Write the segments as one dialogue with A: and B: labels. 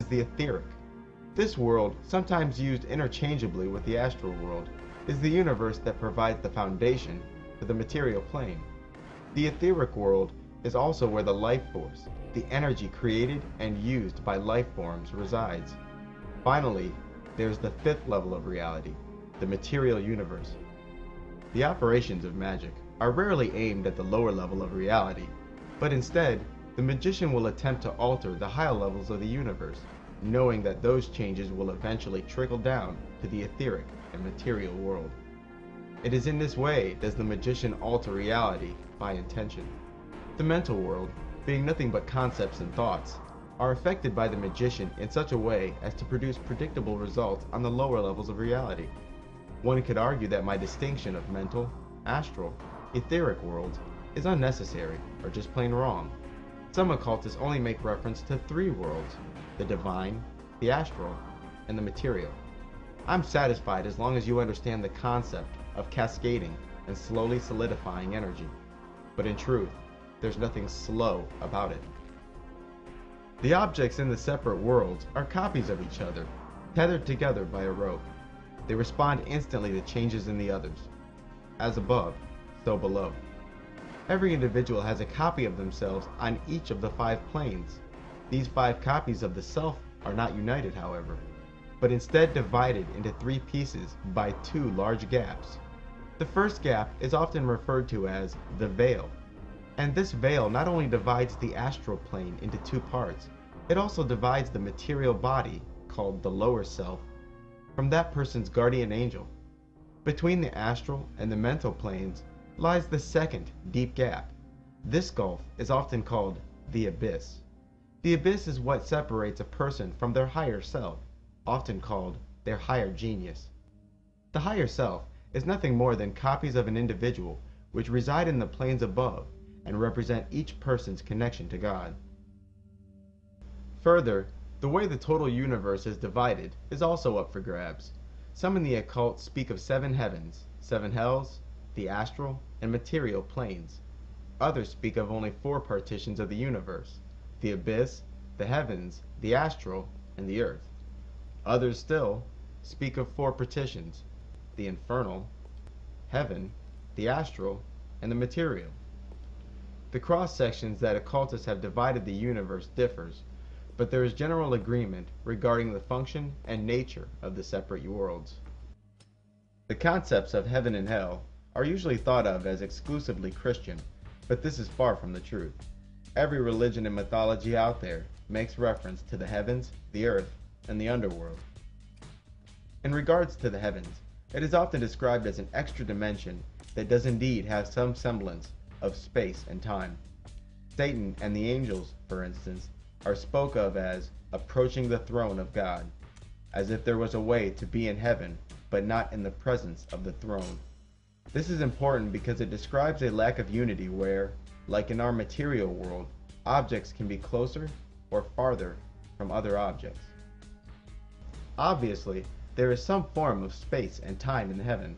A: the etheric. This world, sometimes used interchangeably with the astral world, is the universe that provides the foundation for the material plane. The etheric world is also where the life force, the energy created and used by life forms, resides. Finally, there's the fifth level of reality, the material universe. The operations of magic are rarely aimed at the lower level of reality, but instead, the magician will attempt to alter the higher levels of the universe, knowing that those changes will eventually trickle down to the etheric and material world. It is in this way does the magician alter reality by intention. The mental world, being nothing but concepts and thoughts, are affected by the magician in such a way as to produce predictable results on the lower levels of reality. One could argue that my distinction of mental, astral, etheric worlds is unnecessary or just plain wrong. Some occultists only make reference to three worlds: the divine, the astral, and the material. I'm satisfied as long as you understand the concept of cascading and slowly solidifying energy. But in truth, there's nothing slow about it. The objects in the separate worlds are copies of each other, tethered together by a rope. They respond instantly to changes in the others. As above, so below. Every individual has a copy of themselves on each of the 5 planes. These 5 copies of the self are not united, however, but instead divided into 3 pieces by 2 large gaps. The first gap is often referred to as the veil, and this veil not only divides the astral plane into 2 parts, it also divides the material body, called the lower self, from that person's guardian angel. Between the astral and the mental planes lies the second deep gap. This gulf is often called the abyss. The abyss is what separates a person from their higher self, often called their higher genius. The higher self is nothing more than copies of an individual which reside in the planes above and represent each person's connection to God. Further, the way the total universe is divided is also up for grabs. Some in the occult speak of 7 heavens, 7 hells, the astral and material planes. Others speak of only 4 partitions of the universe: the abyss, the heavens, the astral, and the earth. Others still speak of 4 partitions: the infernal, heaven, the astral, and the material. The cross-sections that occultists have divided the universe differs, but there is general agreement regarding the function and nature of the separate worlds. The concepts of heaven and hell are usually thought of as exclusively Christian, but this is far from the truth. Every religion and mythology out there makes reference to the heavens, the earth, and the underworld. In regards to the heavens, it is often described as an extra dimension that does indeed have some semblance of space and time. Satan and the angels, for instance, are spoke of as approaching the throne of God, as if there was a way to be in heaven but not in the presence of the throne. This is important because it describes a lack of unity where, like in our material world, objects can be closer or farther from other objects. Obviously, there is some form of space and time in heaven,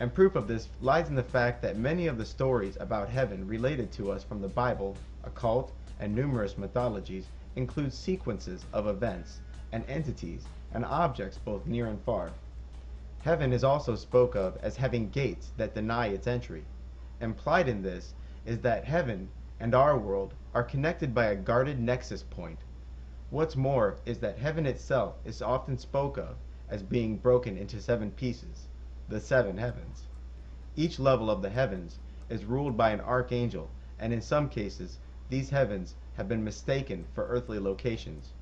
A: and proof of this lies in the fact that many of the stories about heaven related to us from the Bible, occult, and numerous mythologies include sequences of events and entities and objects both near and far. Heaven is also spoke of as having gates that deny its entry. Implied in this is that heaven and our world are connected by a guarded nexus point. What's more is that heaven itself is often spoke of as being broken into 7 pieces, the 7 heavens. Each level of the heavens is ruled by an archangel, and in some cases, these heavens have been mistaken for earthly locations.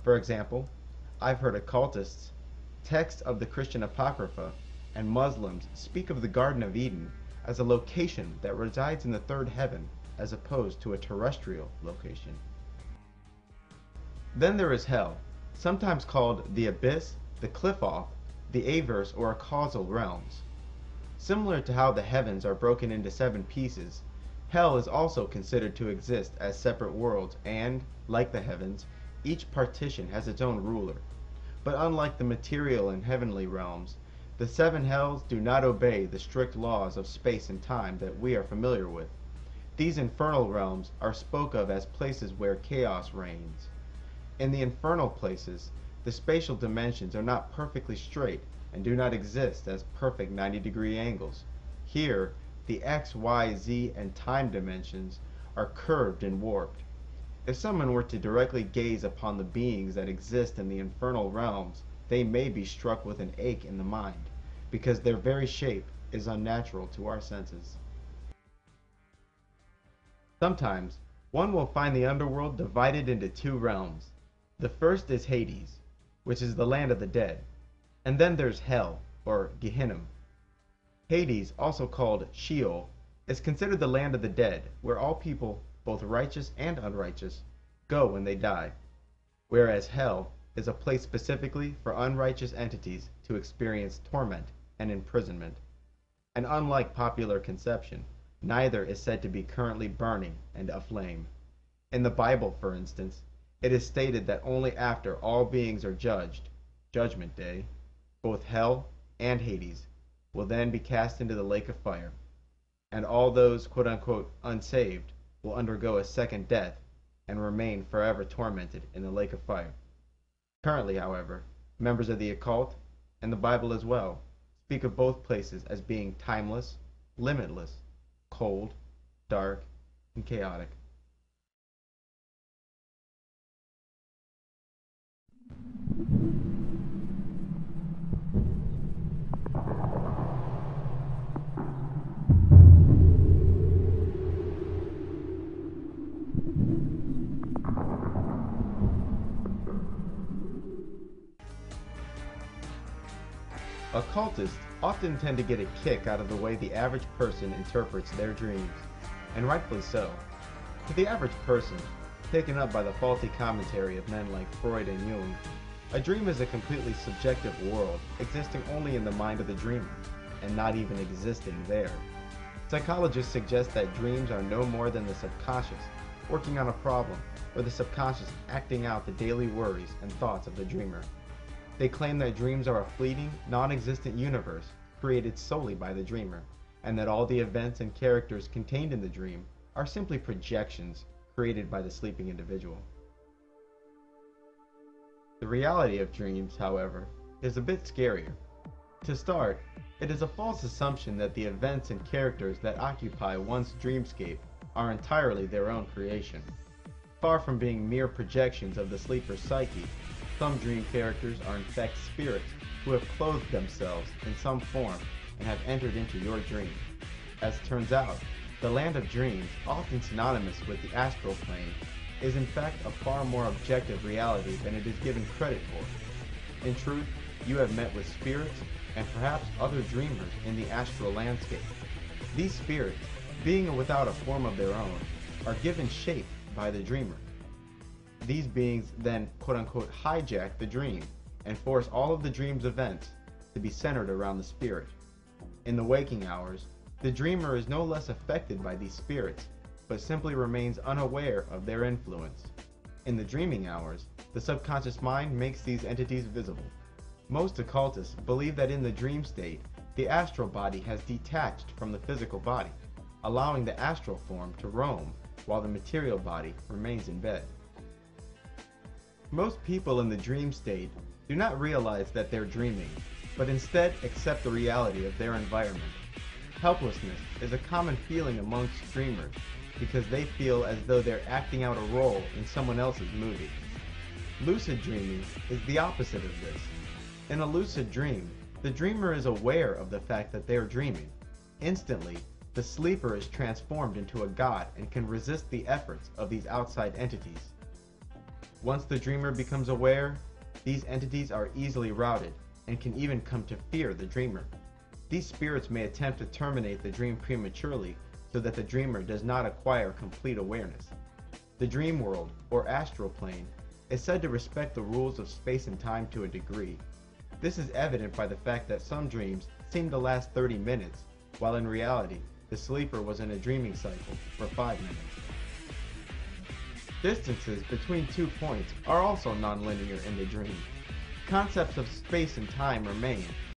A: For example, I've heard occultists, texts of the Christian Apocrypha, and Muslims speak of the Garden of Eden as a location that resides in the 3rd heaven as opposed to a terrestrial location. Then there is hell, sometimes called the abyss, the cliff-off, the averse or causal realms. Similar to how the heavens are broken into 7 pieces, hell is also considered to exist as separate worlds and, like the heavens, each partition has its own ruler. But unlike the material and heavenly realms, the 7 hells do not obey the strict laws of space and time that we are familiar with. These infernal realms are spoke of as places where chaos reigns. In the infernal places, the spatial dimensions are not perfectly straight and do not exist as perfect 90-degree angles. Here, the X, Y, Z, and time dimensions are curved and warped. If someone were to directly gaze upon the beings that exist in the infernal realms, they may be struck with an ache in the mind, because their very shape is unnatural to our senses. Sometimes, one will find the underworld divided into two realms. The first is Hades, which is the land of the dead, and then there's Hell, or Gehenna. Hades, also called Sheol, is considered the land of the dead, where all people, both righteous and unrighteous, go when they die, whereas Hell is a place specifically for unrighteous entities to experience torment and imprisonment. And unlike popular conception, neither is said to be currently burning and aflame. In the Bible, for instance, it is stated that only after all beings are judged, Judgment Day, both Hell and Hades will then be cast into the lake of fire, and all those quote-unquote unsaved will undergo a second death and remain forever tormented in the lake of fire. Currently, however, members of the occult, and the Bible as well, speak of both places as being timeless, limitless, cold, dark, and chaotic. Occultists often tend to get a kick out of the way the average person interprets their dreams, and rightfully so. To the average person, taken up by the faulty commentary of men like Freud and Jung, a dream is a completely subjective world existing only in the mind of the dreamer, and not even existing there. Psychologists suggest that dreams are no more than the subconscious working on a problem, or the subconscious acting out the daily worries and thoughts of the dreamer. They claim that dreams are a fleeting, non-existent universe created solely by the dreamer, and that all the events and characters contained in the dream are simply projections created by the sleeping individual. The reality of dreams, however, is a bit scarier. To start, it is a false assumption that the events and characters that occupy one's dreamscape are entirely their own creation. Far from being mere projections of the sleeper's psyche, some dream characters are in fact spirits who have clothed themselves in some form and have entered into your dream. As turns out, the land of dreams, often synonymous with the astral plane, is in fact a far more objective reality than it is given credit for. In truth, you have met with spirits and perhaps other dreamers in the astral landscape. These spirits, being without a form of their own, are given shape by the dreamer. These beings then quote-unquote hijack the dream and force all of the dream's events to be centered around the spirit. In the waking hours, the dreamer is no less affected by these spirits, but simply remains unaware of their influence. In the dreaming hours, the subconscious mind makes these entities visible. Most occultists believe that in the dream state, the astral body has detached from the physical body, allowing the astral form to roam while the material body remains in bed. Most people in the dream state do not realize that they're dreaming, but instead accept the reality of their environment. Helplessness is a common feeling amongst dreamers because they feel as though they're acting out a role in someone else's movie. Lucid dreaming is the opposite of this. In a lucid dream, the dreamer is aware of the fact that they are dreaming. Instantly, the sleeper is transformed into a god and can resist the efforts of these outside entities. Once the dreamer becomes aware, these entities are easily routed and can even come to fear the dreamer. These spirits may attempt to terminate the dream prematurely so that the dreamer does not acquire complete awareness. The dream world, or astral plane, is said to respect the rules of space and time to a degree. This is evident by the fact that some dreams seem to last 30 minutes, while in reality, the sleeper was in a dreaming cycle for 5 minutes. Distances between 2 points are also nonlinear in the dream. Concepts of space and time remain,